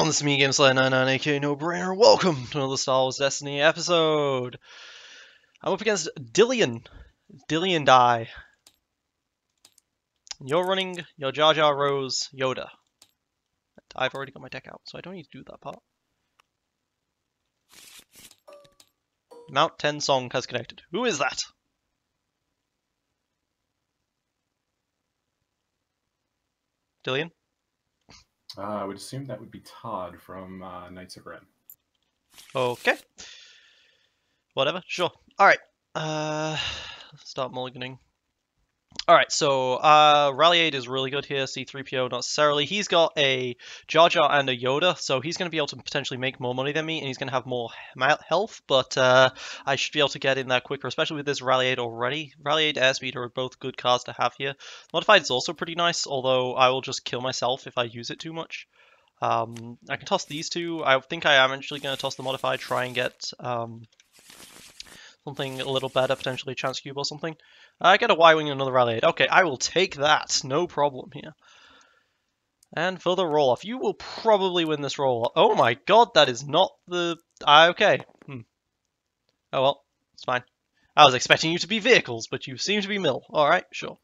everyone, this is me, GameSlayer99, aka No Brainer. Welcome to another Star Wars Destiny episode. I'm up against Dillian. Dillian die. You're running your Jar Jar Rose Yoda. I've already got my deck out, so I don't need to do that part. Mount 10 song has connected. Who is that? Dillian? I would assume that would be Todd from Knights of Ren. Okay. Whatever, sure. Alright. Start mulliganing. Alright, so Rally Aid is really good here, C-3PO not necessarily. He's got a Jar Jar and a Yoda, so he's going to be able to potentially make more money than me, and he's going to have more health, but I should be able to get in there quicker, especially with this Rally Aid already. Rally Aid, Airspeed are both good cards to have here. Modified is also pretty nice, although I will just kill myself if I use it too much. I can toss these two. I think I am actually going to toss the Modified, try and get something a little better, potentially a Chance Cube or something. I get a Y-Wing and another Rally Aid. Okay, I will take that. No problem here. And for the roll-off, you will probably win this roll-off. Oh my god, that is not the... okay. Oh well, it's fine. I was expecting you to be vehicles, but you seem to be mill. Alright, sure.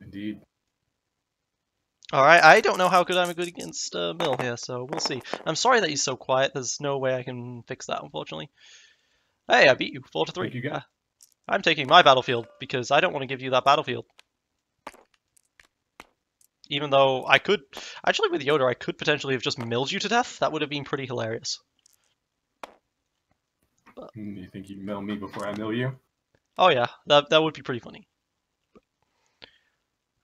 Indeed. Alright, I don't know how good I'm good against mill here, so we'll see. I'm sorry that he's so quiet. There's no way I can fix that, unfortunately. Hey, I beat you. 4-3. What you got? I'm taking my battlefield because I don't want to give you that battlefield. Even though I could... Actually, with Yoda, I could potentially have just milled you to death. That would have been pretty hilarious. But... You think you mill me before I mill you? Oh yeah, that would be pretty funny.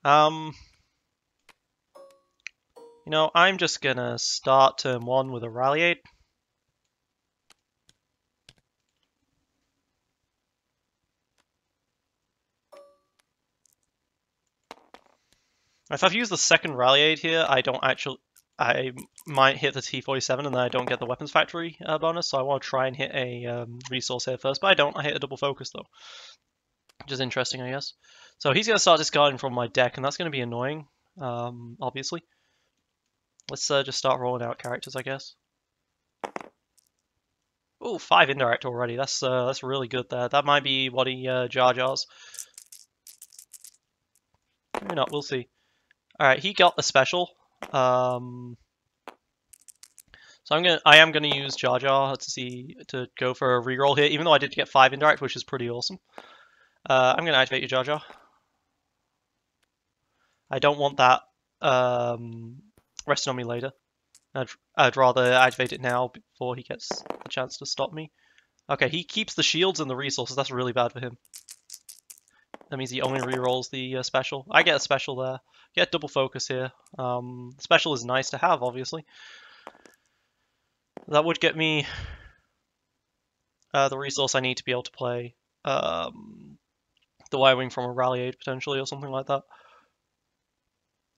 You know, I'm just gonna start turn 1 with a Rally Aid. If I've used the second Rally Aid here, I might hit the T-47 and then I don't get the Weapons Factory bonus, so I want to try and hit a resource here first, but I don't. I hit a double focus though, which is interesting, I guess. So he's going to start discarding from my deck, and that's going to be annoying, obviously. Let's just start rolling out characters, I guess. Oh, 5 indirect already. That's really good there. That might be what he Jar Jars. Maybe not. We'll see. Alright, he got the special. So I am gonna use Jar Jar to go for a reroll here, even though I did get 5 indirect, which is pretty awesome. I'm gonna activate your Jar Jar. I don't want that resting on me later. I'd rather activate it now before he gets a chance to stop me. Okay, he keeps the shields and the resources. That's really bad for him. That means he only rerolls the special. I get a special there. Get double focus here. Special is nice to have, obviously. That would get me the resource I need to be able to play the Y-Wing from a Rally Aid, potentially, or something like that.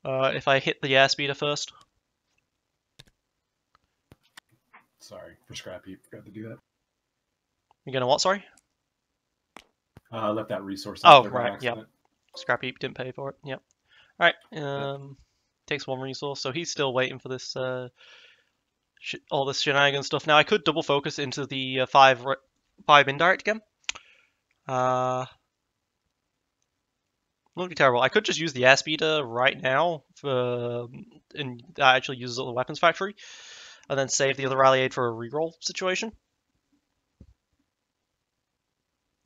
If I hit the airspeeder first. Sorry, for scrap heap, forgot to do that. You're gonna what, sorry? Let that resource Oh, out there right, by accident. yep. Scrap heap, didn't pay for it, yep. Alright, takes 1 resource, so he's still waiting for this, all this shenanigan stuff. Now, I could double focus into the 5 indirect again. Wouldn't be terrible. I could just use the airspeeder right now, and that actually uses all the weapons factory, and then save the other Rally Aid for a reroll situation.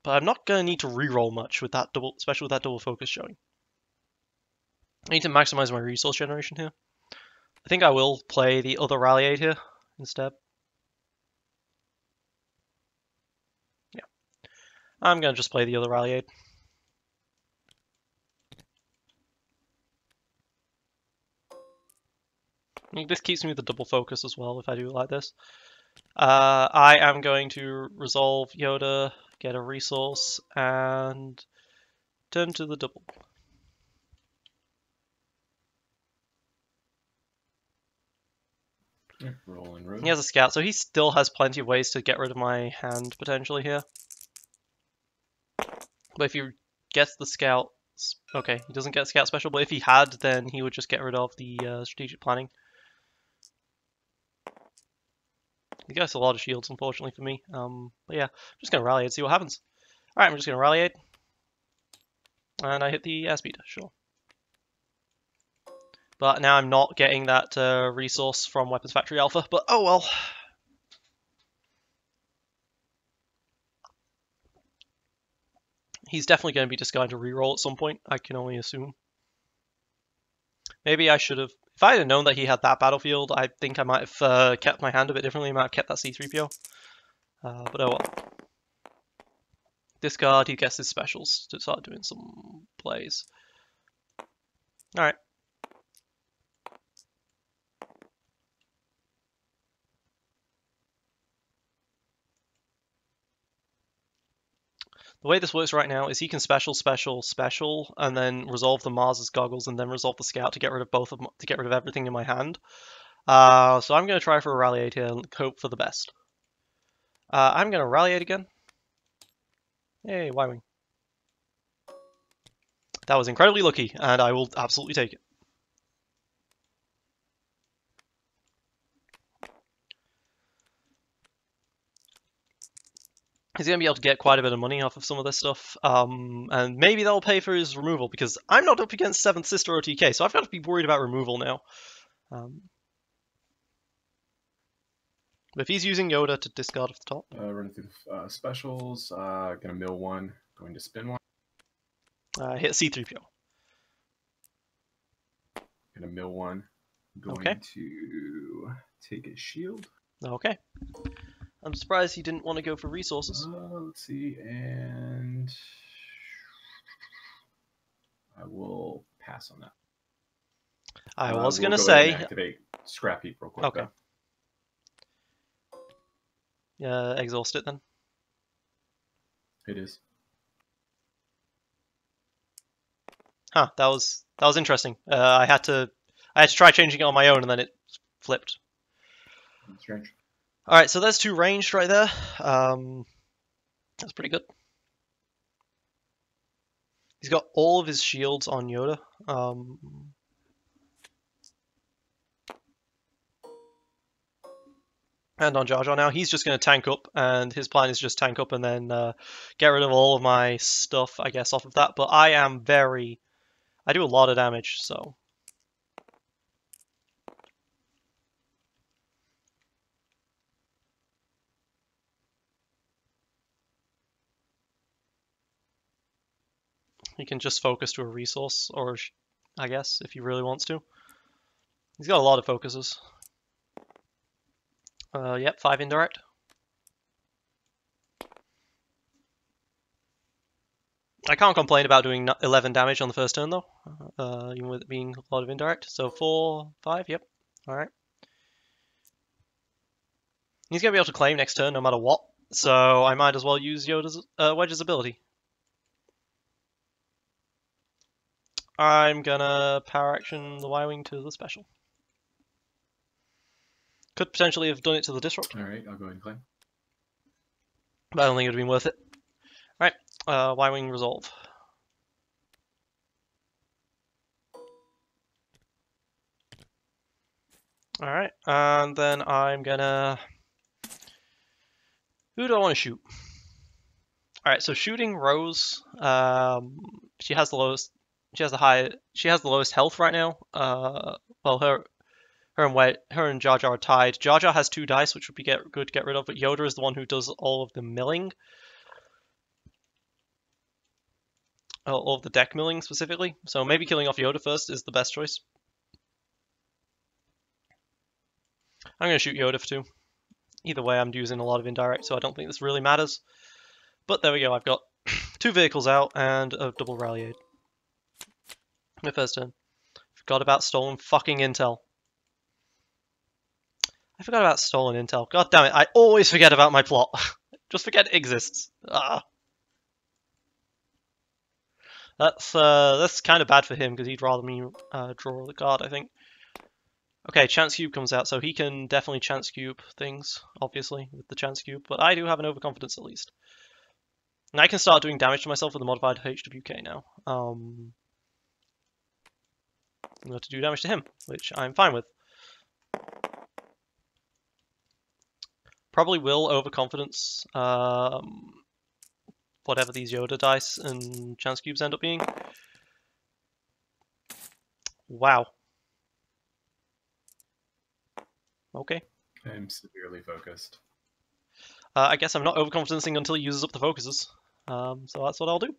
But I'm not going to need to reroll much with that especially with that double focus showing. I need to maximize my resource generation here. I think I will play the other Rally Aid here instead. Yeah. I'm going to just play the other Rally Aid. I mean, this keeps me with the double focus as well if I do it like this. I am going to resolve Yoda, get a resource, and turn to the double. Rolling road. He has a scout, so he still has plenty of ways to get rid of my hand, potentially, here. But if he gets the scout... Okay, he doesn't get scout special, but if he had, then he would just get rid of the strategic planning. He gets a lot of shields, unfortunately for me. But yeah, I'm just gonna rally and see what happens. Alright, I'm just gonna rally and I hit the airspeed, sure. But now I'm not getting that resource from Weapons Factory Alpha, but oh well. He's definitely going to be discarding to reroll at some point, I can only assume. Maybe I should have... If I had known that he had that battlefield, I think I might have kept my hand a bit differently. I might have kept that C-3PO. But oh well. Discard, he gets his specials to start doing some plays. Alright. The way this works right now is he can special, and then resolve the Mars's goggles, and then resolve the scout to get rid of both of them, to get rid of everything in my hand. So I'm going to try for a rally 8 here and hope for the best. I'm going to rally 8 again. Hey, Y-Wing. That was incredibly lucky, and I will absolutely take it. He's going to be able to get quite a bit of money off of some of this stuff, and maybe that'll pay for his removal, because I'm not up against 7th Sister OTK, so I've got to be worried about removal now. If he's using Yoda to discard off the top. Running through the specials, gonna mill one, going to spin one. Hit C-3PO. Gonna mill one, going to take a shield. Okay. I'm surprised he didn't want to go for resources. Let's see, and I will pass on that. I was going to say... activate Scrap Heap real quick. Okay. Exhaust it then. It is. Huh, that was interesting. I had to try changing it on my own, and then it flipped. Strange. All right, so there's 2 ranged right there. That's pretty good. He's got all of his shields on Yoda. And on Jar Jar now. He's just going to tank up, and his plan is just tank up and then get rid of all of my stuff, I guess, off of that. But I do a lot of damage, so... He can just focus to a resource, or I guess, if he really wants to. He's got a lot of focuses. Yep, 5 indirect. I can't complain about doing 11 damage on the first turn, though, even with it being a lot of indirect. So 4, 5, yep. Alright. He's going to be able to claim next turn no matter what, so I might as well use Yoda's Wedge's ability. I'm gonna power action the Y-Wing to the special. Could potentially have done it to the disrupt. Alright, I'll go ahead and claim. But I don't think it would have been worth it. Alright, Y-Wing resolve. Alright, and then I'm gonna... Who do I want to shoot? Alright, so shooting Rose, she has the lowest... She has the lowest health right now. Well, her and Jar Jar are tied. Jar Jar has 2 dice, which would be good to get rid of, but Yoda is the one who does all of the milling. All of the deck milling, specifically. So maybe killing off Yoda first is the best choice. I'm going to shoot Yoda for 2. Either way, I'm using a lot of indirect, so I don't think this really matters. But there we go, I've got 2 vehicles out and a double rally aid. My first turn. Forgot about stolen fucking intel. I forgot about stolen intel. God damn it, I always forget about my plot. Just forget it exists. Ah. That's kind of bad for him, because he'd rather me draw the card, I think. Okay, Chance Cube comes out, so he can definitely Chance Cube things, obviously, with the Chance Cube, but I do have an Overconfidence at least. And I can start doing damage to myself with a modified HWK now. I'm going to do damage to him, which I'm fine with. Probably will overconfidence whatever these Yoda dice and chance cubes end up being. Wow. Okay. I'm severely focused. I guess I'm not overconfidencing until he uses up the focuses. So that's what I'll do.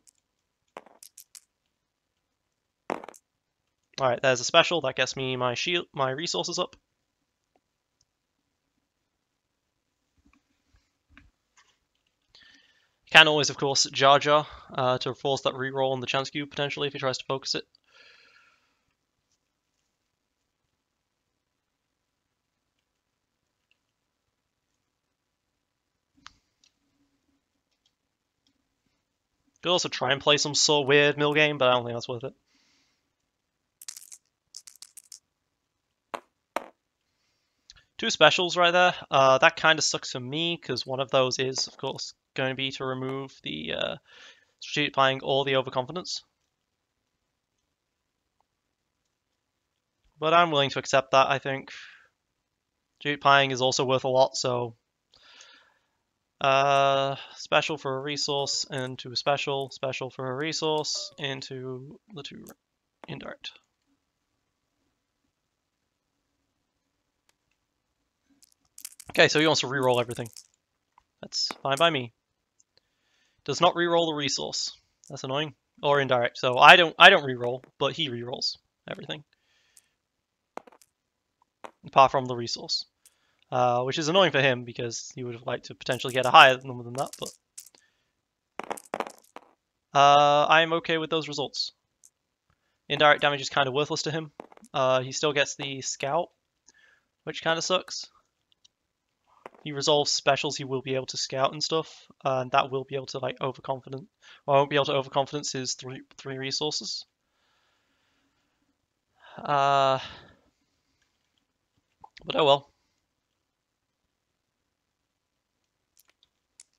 Alright, there's a special. That gets me my shield, my resources up. Can always, of course, Jar Jar to force that reroll on the chance cube potentially if he tries to focus it. Could also try and play some sort of weird mill game, but I don't think that's worth it. Two specials right there. That kind of sucks for me because one of those is, of course, going to be to remove the strategic planning or the overconfidence. But I'm willing to accept that, I think. Strategic planning is also worth a lot, so special for a resource into a special, special for a resource into the two indirect. Okay, so he wants to reroll everything. That's fine by me. Does not reroll the resource. That's annoying. Or indirect. So I don't reroll, but he rerolls everything. Apart from the resource. Which is annoying for him because he would have liked to potentially get a higher number than that, but I'm okay with those results. Indirect damage is kind of worthless to him. He still gets the scout, which kind of sucks. He resolves specials, he will be able to scout and stuff, and that will be able to like overconfident. Well, I won't be able to overconfidence his three resources. But oh well.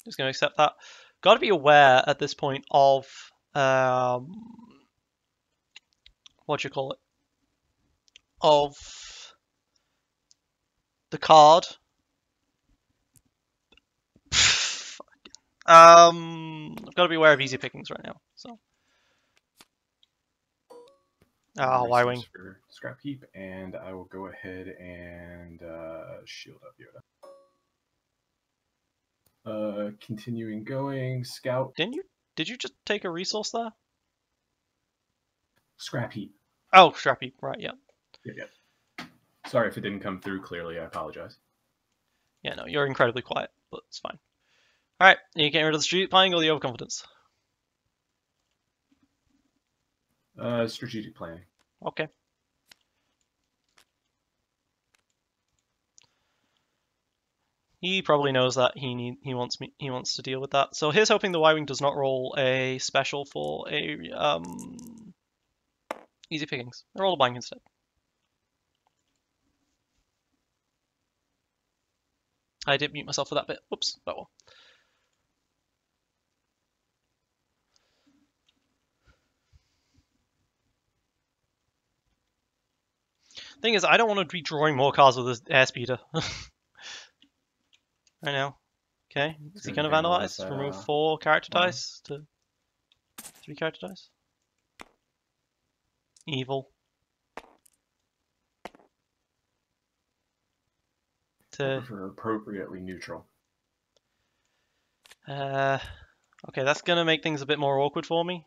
Just gonna accept that. Got to be aware at this point of what do you call it? Of the card. I've got to be aware of easy pickings right now. So, Y-wing. For scrap heap, and I will go ahead and shield up Yoda. Continuing going, scout. Did you just take a resource there? Scrap heap. Oh, scrap heap. Right. Yeah. Yeah. Sorry if it didn't come through clearly. I apologize. Yeah. No, you're incredibly quiet, but it's fine. All right, are you getting rid of the strategic planning or the overconfidence? Strategic planning. Okay. He probably knows that he wants to deal with that. So here's hoping the Y-wing does not roll a special for a easy pickings. Roll a blank instead. I did mute myself for that bit. Whoops. Oh well. Thing is, I don't want to be drawing more cards with this airspeeder. Right now. Okay, is he going to vandalize? Remove 4 character dice to 3 character dice? Evil. I prefer appropriately neutral. Okay, that's going to make things a bit more awkward for me.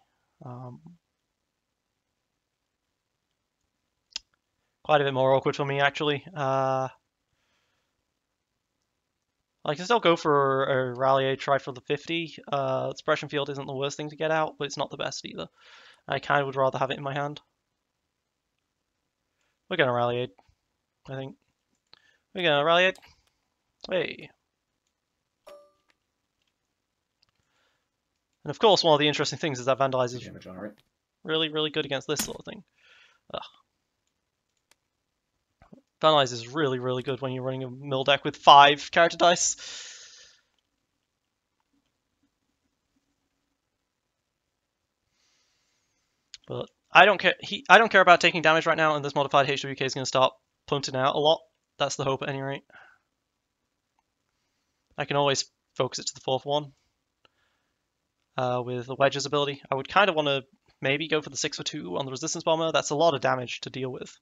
Quite a bit more awkward for me, actually. I can still go for a Rallier, try for the 50. Suppression Field isn't the worst thing to get out, but it's not the best either. I kind of would rather have it in my hand. We're going to Rallier, I think. We're going to Rallier. Hey. And of course, one of the interesting things is that Vandalize is really, really good against this sort of thing. Ugh. Vandalize is really, really good when you're running a mill deck with 5 character dice. But I don't care. I don't care about taking damage right now, and this modified HWK is going to start punting out a lot. That's the hope at any rate. I can always focus it to the 4th one with the Wedge's ability. I would kind of want to maybe go for the 6 for 2 on the Resistance Bomber. That's a lot of damage to deal with.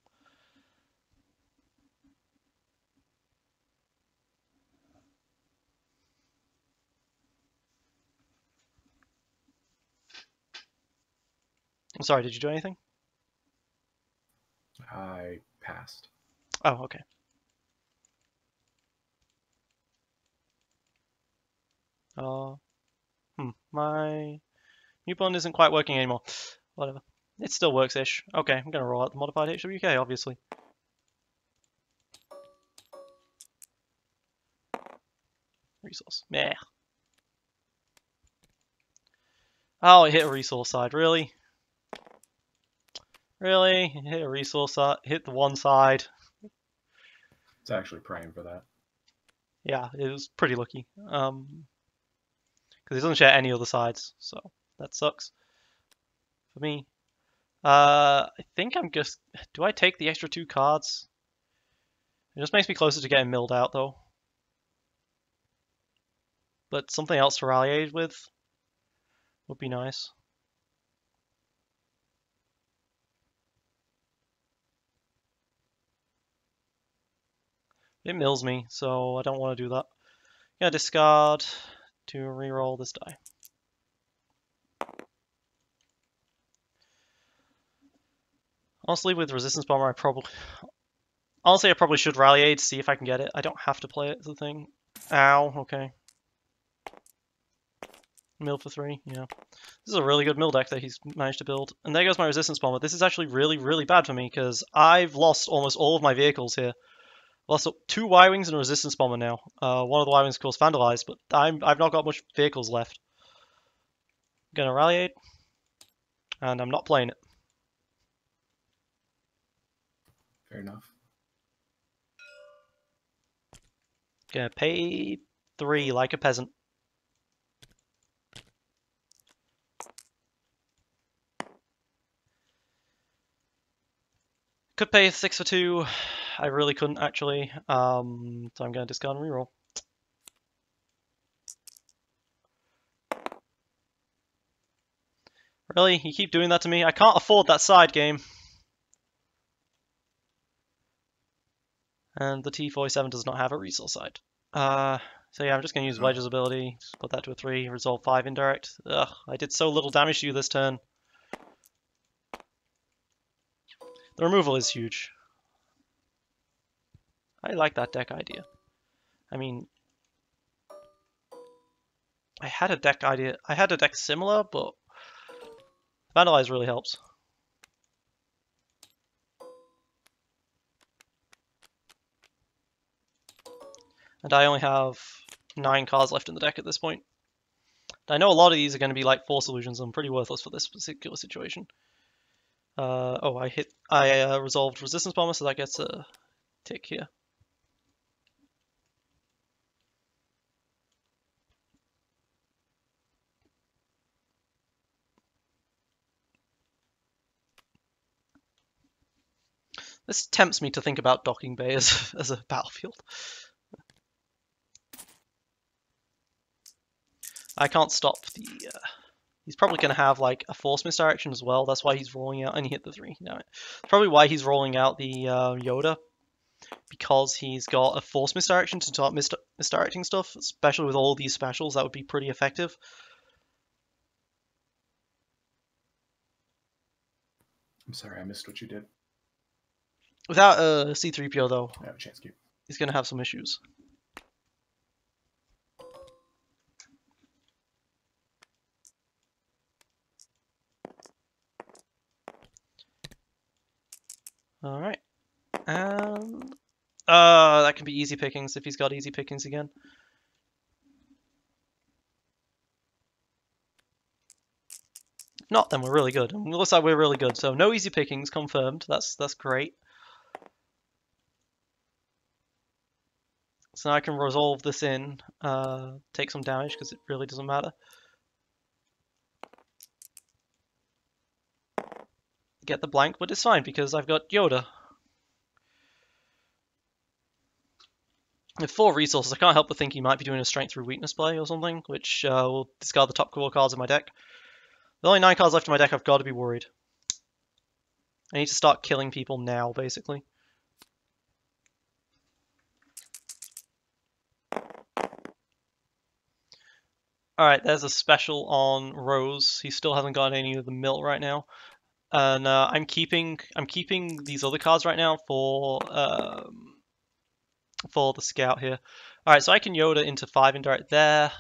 I'm sorry, did you do anything? I passed. Oh, okay. My mute button isn't quite working anymore. Whatever. It still works-ish. Okay, I'm going to roll out the modified HWK, obviously. Resource. Meh. Oh, it hit a resource side. Really? Really? It hit a resource side. Hit the one side. It's actually praying for that. Yeah, it was pretty lucky. Because it doesn't share any other sides, so that sucks for me. I think I'm just... Do I take the extra 2 cards? It just makes me closer to getting milled out, though. But something else to rally aid with would be nice. It mills me, so I don't want to do that. Gonna discard to reroll this die. Honestly, with Resistance Bomber, I probably should rally aid to see if I can get it. I don't have to play it, the thing. Ow, okay. Mill for 3, yeah. This is a really good mill deck that he's managed to build. And there goes my Resistance Bomber. This is actually really, really bad for me, because I've lost almost all of my vehicles here. I've lost 2 Y-Wings and a Resistance Bomber now. One of the Y-Wings, of course, vandalized, but I've not got much vehicles left. Gonna rally aid, and I'm not playing it. Fair enough. Gonna pay 3 like a peasant. Could pay 6 for 2. I really couldn't actually. So I'm gonna discard and reroll. Really? You keep doing that to me? I can't afford that side game. And the T-47 does not have a resource side. So yeah, I'm just going to use Wedge's ability. Just put that to a 3, resolve 5 indirect. Ugh, I did so little damage to you this turn. The removal is huge. I like that deck idea. I mean, I had a deck similar, but Vandalize really helps. And I only have 9 cards left in the deck at this point. I know a lot of these are going to be like Force Illusions and pretty worthless for this particular situation. I resolved Resistance Bomber, so that gets a tick here. This tempts me to think about Docking Bay as a battlefield. I can't stop the... he's probably going to have like a Force Misdirection as well. That's why he's rolling out... And he hit the 3. Damn it. Probably why he's rolling out the Yoda. Because he's got a Force Misdirection to start misdirecting stuff. Especially with all these specials, that would be pretty effective. I'm sorry, I missed what you did. Without a C-3PO though, I have a chance cube. he's going to have some issues. Alright. And... that can be easy pickings if he's got easy pickings again. If not, then we're really good. And it looks like we're really good. So no easy pickings confirmed. That's great. So now I can resolve this in, take some damage because it really doesn't matter. Get the blank, but it's fine because I've got Yoda. With 4 resources, I can't help but think he might be doing a strength through weakness play or something, which will discard the top 4 cards in my deck. With only 9 cards left in my deck, I've got to be worried. I need to start killing people now, basically. Alright, there's a special on Rose. He still hasn't got any of the mill right now. And I'm keeping these other cards right now for the scout here. Alright, so I can Yoda into 5 indirect there,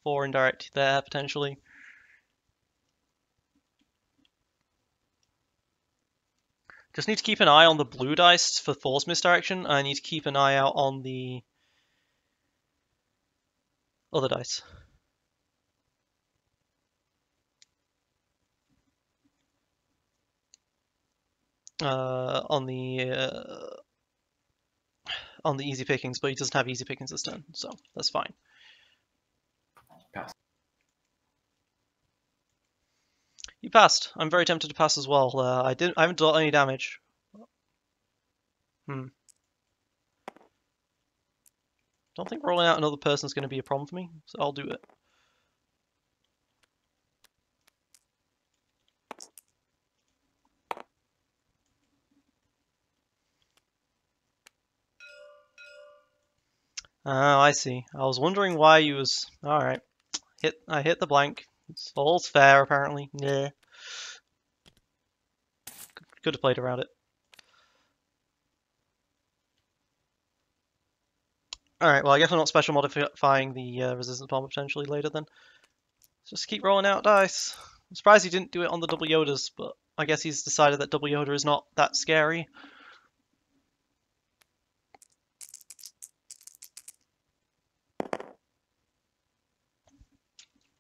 4 indirect there, potentially. Just need to keep an eye on the blue dice for force misdirection. I need to keep an eye out on the other dice. On the easy pickings, but he doesn't have easy pickings this turn, so that's fine. Pass. He passed. I'm very tempted to pass as well. I haven't dealt any damage. Don't think rolling out another person is going to be a problem for me, so I'll do it. Oh, I see. I was wondering why you was... Alright. I hit the blank. All's fair, apparently. Yeah. Could have played around it. Alright, well I guess I'm not special modifying the resistance bomb potentially later then. Let's just keep rolling out dice. I'm surprised he didn't do it on the double Yodas, but I guess he's decided that double Yoda is not that scary.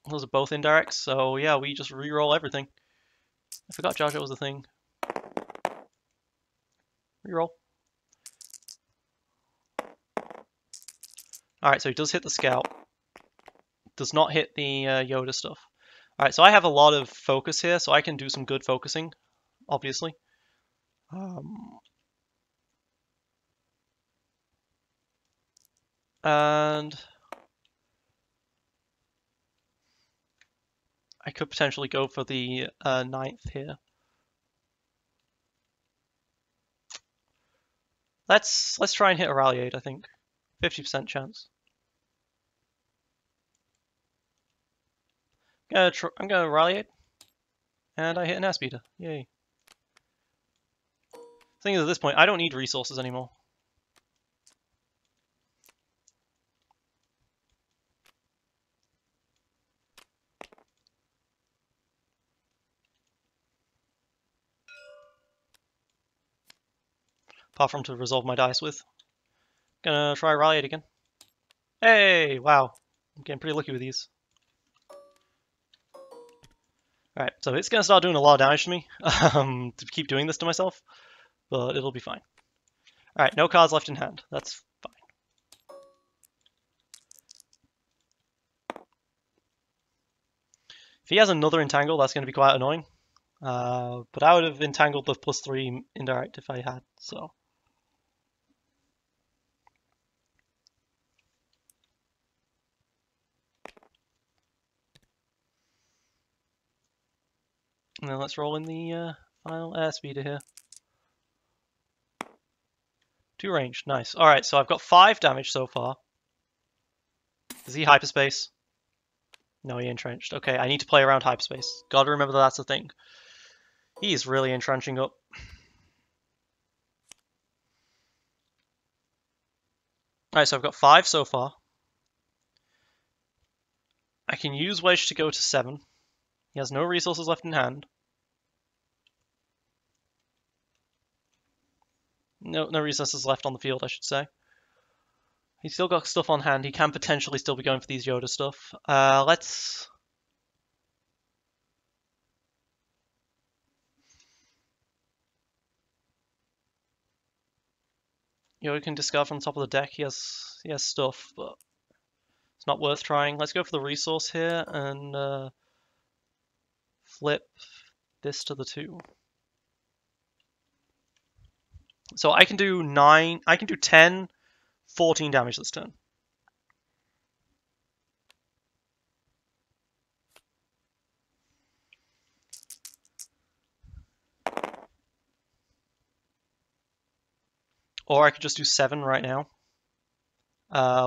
Those are both indirects, so yeah, we just re-roll everything. I forgot Jar Jar was a thing. Reroll. Alright, so he does hit the scout. Does not hit the Yoda stuff. Alright, so I have a lot of focus here, so I can do some good focusing, obviously. And I could potentially go for the 9th here. Let's try and hit a Rally Aid, I think. 50% chance. I'm gonna Rally Aid. And I hit an Airspeeder. Yay. Thing is, at this point, I don't need resources anymore. Apart from to resolve my dice with. Gonna try Rally Aid again. Hey! Wow. I'm getting pretty lucky with these. Alright, so it's gonna start doing a lot of damage to me. To keep doing this to myself. But it'll be fine. Alright, no cards left in hand. That's fine. If he has another entangle, that's going to be quite annoying. But I would have entangled the +3 indirect if I had, so. And then let's roll in the final Airspeeder here. 2 range, nice. Alright, so I've got 5 damage so far. Is he hyperspace? No, he entrenched. Okay, I need to play around hyperspace. Gotta remember that that's the thing. He's really entrenching up. Alright, so I've got 5 so far. I can use Wedge to go to 7. He has no resources left in hand. No resources left on the field, I should say. He's still got stuff on hand. He can potentially still be going for these Yoda stuff. Let's... Yoda can discard from the top of the deck. He has stuff, but it's not worth trying. Let's go for the resource here and flip this to the 2. So I can do 9. I can do 10 14 damage this turn. Or I could just do 7 right now,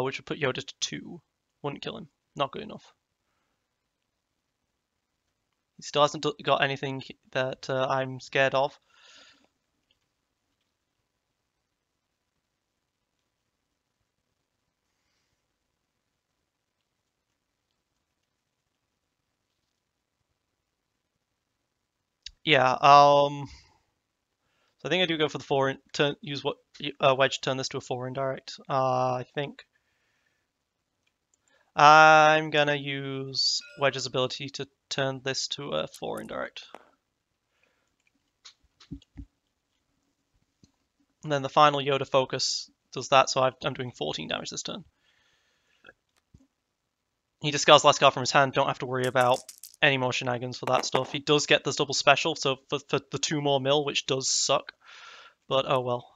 which would put Yoda to 2. Wouldn't kill him. Not good enough. He still hasn't got anything that I'm scared of. Yeah, so I think I do go for the 4 to use what Wedge turn this to a 4 indirect. I think I'm gonna use Wedge's ability to turn this to a 4 indirect. And then the final Yoda focus does that, so I'm doing 14 damage this turn. He discards last card from his hand, don't have to worry about any more shenanigans for that stuff. He does get this double special, so for the 2 more mil, which does suck. But oh well.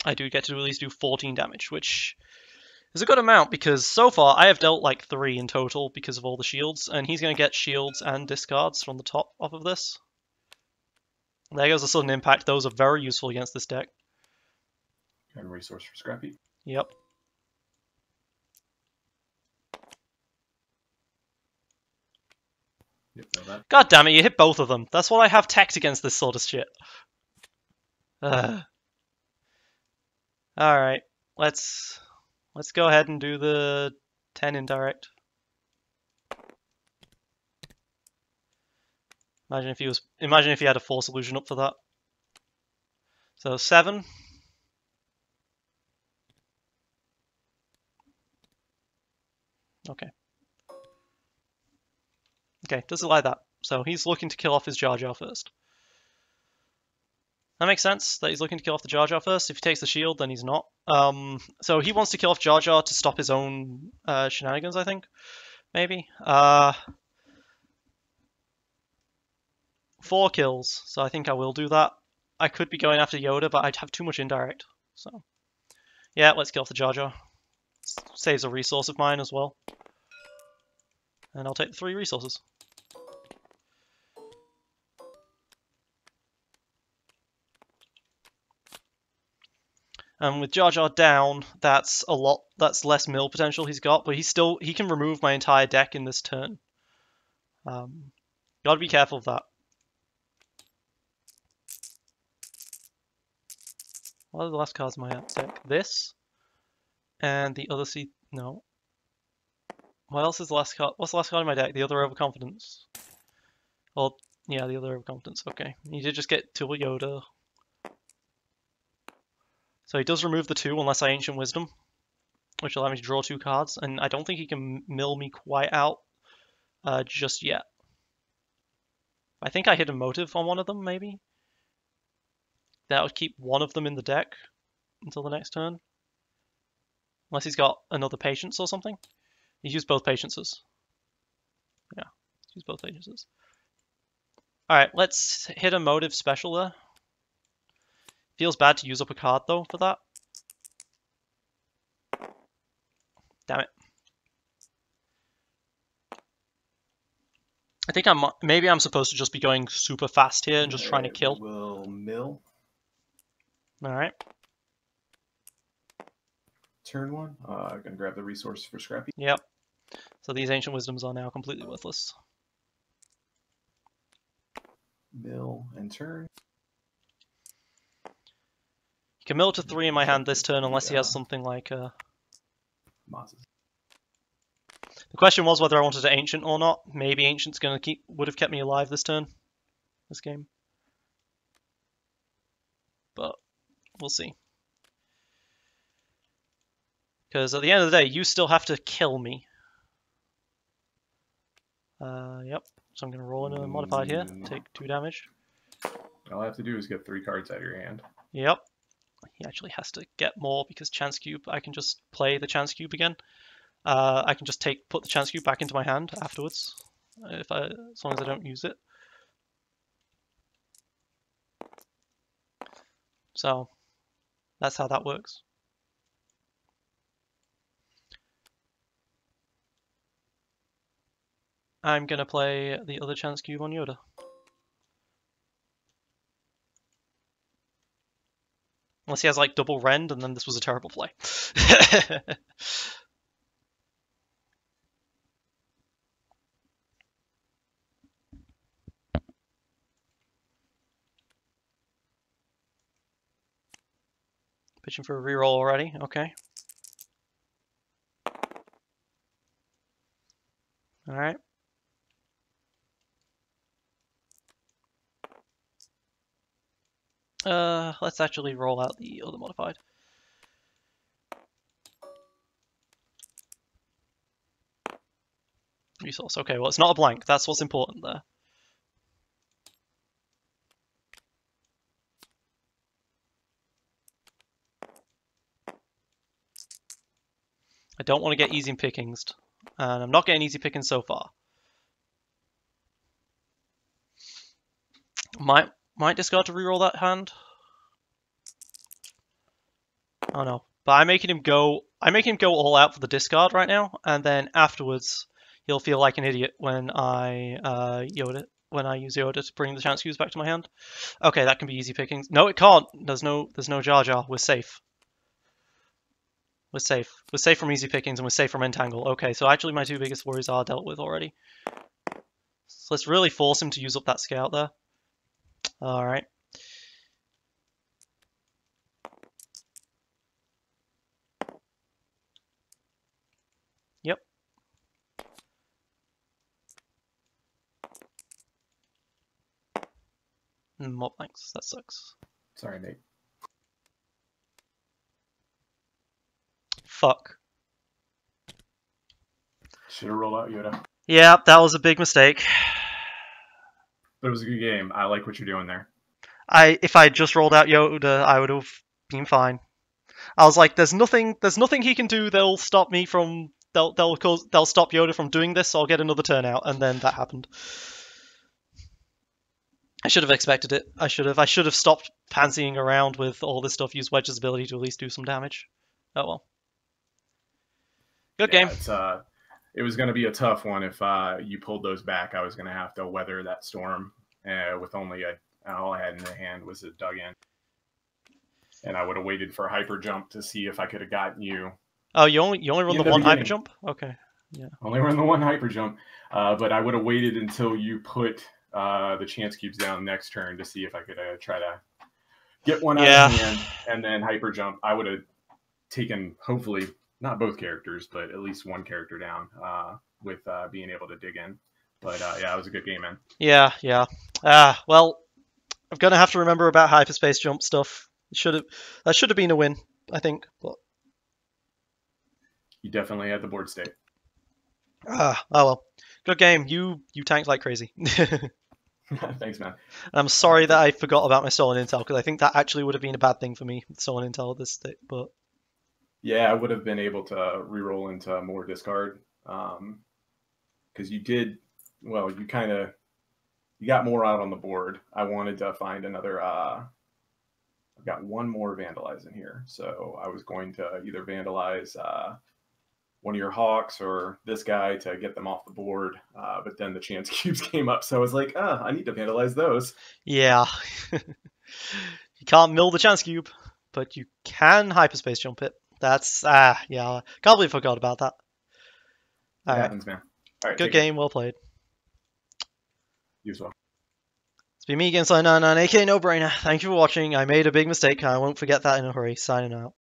I do get to at least do 14 damage, which is a good amount because so far I have dealt like 3 in total because of all the shields, and he's going to get shields and discards from the top off of this. There goes a sudden impact. Those are very useful against this deck. And resource for Scrappy. Yep. Yep, know that. God damn it, you hit both of them. That's what I have teched against this sort of shit. Alright, let's go ahead and do the 10 indirect. Imagine if he had a Force Illusion up for that. So 7. Okay. Okay, does it like that? So he's looking to kill off his Jar Jar first. That makes sense, that he's looking to kill off the Jar Jar first. If he takes the shield, then he's not. So he wants to kill off Jar Jar to stop his own shenanigans, I think. Maybe. 4 kills, so I think I will do that. I could be going after Yoda, but I'd have too much indirect. So, yeah, let's kill off the Jar Jar. Saves a resource of mine as well. And I'll take the 3 resources. And with Jar Jar down, that's less mill potential he's got, but he can remove my entire deck in this turn. Gotta be careful of that. What are the last cards in my deck? This and the other no. What else is the last card? What's the last card in my deck? The other overconfidence. Well, yeah, the other overconfidence. Okay, you did just get Tool Yoda. So he does remove the 2 unless I Ancient Wisdom, which will allow me to draw 2 cards, and I don't think he can mill me quite out just yet. I think I hit a motive on one of them, maybe? That would keep one of them in the deck until the next turn. Unless he's got another Patience or something. He's used both Patiences. Yeah, he's used both Patiences. Alright, let's hit a motive special there. Feels bad to use up a card, though, for that. Damn it. I think maybe I'm supposed to just be going super fast here and just trying to kill. Will mill. Alright. Turn 1. I'm gonna grab the resource for Scrappy. Yep. So these Ancient Wisdoms are now completely worthless. Mill and turn. He can mill to 3 in my hand this turn unless he has something like Mazes. The question was whether I wanted to Ancient or not. Maybe Ancient's would have kept me alive this turn. This game. But we'll see. Because at the end of the day, you still have to kill me. Yep. So I'm going to roll in a modified here. Take 2 damage. All I have to do is get 3 cards out of your hand. Yep. He actually has to get more because Chance Cube, I can just play the Chance Cube again. I can just put the Chance Cube back into my hand afterwards, as long as I don't use it. So that's how that works. I'm gonna play the other chance cube on Yoda. Unless he has like double rend, and then this was a terrible play. Pitching for a reroll already. Okay. All right. Let's actually roll out the other modified. Resource. Okay, well, it's not a blank. That's what's important there. I don't want to get easy pickings, and I'm not getting easy pickings so far. Might discard to reroll that hand. Oh no. But I'm making him go all out for the discard right now, and then afterwards he'll feel like an idiot when I use Yoda to bring the chance cubes back to my hand. Okay, that can be easy pickings. No, it can't. There's no Jar Jar. We're safe. We're safe. We're safe from easy pickings and we're safe from entangle. Okay, so actually my two biggest worries are dealt with already. So let's really force him to use up that scout there. Alright. Yep. More blanks. That sucks. Sorry, mate. Fuck. Should have rolled out Yoda. Yeah, that was a big mistake. But it was a good game. I like what you're doing there. If I just rolled out Yoda, I would have been fine. I was like, there's nothing he can do that'll stop me from they'll stop Yoda from doing this, so I'll get another turn out, and then that happened. I should have expected it. I should have stopped pansying around with all this stuff, used Wedge's ability to at least do some damage. Oh well. Good game. It was going to be a tough one if you pulled those back. I was going to have to weather that storm with only all I had in the hand was a dug in. And I would have waited for a hyper jump to see if I could have gotten you. Oh, you only run the one hyper jump? Okay. Yeah. Only run the one hyper jump. But I would have waited until you put the chance cubes down next turn to see if I could try to get one out of hand and then hyper jump. I would have taken, hopefully, not both characters, but at least one character down with being able to dig in. But yeah, it was a good game, man. Yeah. Well, I'm gonna have to remember about hyperspace jump stuff. That should have been a win, I think. But you definitely had the board state. Oh well. Good game. You tanked like crazy. Thanks, man. I'm sorry that I forgot about my stolen intel, because I think that actually would have been a bad thing for me, stolen intel at this state. But yeah, I would have been able to reroll into more discard because you did well. You got more out on the board. I wanted to find another. I've got one more vandalize in here, so I was going to either vandalize one of your hawks or this guy to get them off the board, but then the chance cubes came up, so I was like, I need to vandalize those. Yeah. You can't mill the chance cube, but you can hyperspace jump it. That's yeah. Can't believe I forgot about that. It happens, man. All right, good game, well played. You as well. It's been me again, Sign 99, aka No Brainer. Thank you for watching. I made a big mistake, and I won't forget that in a hurry. Signing out.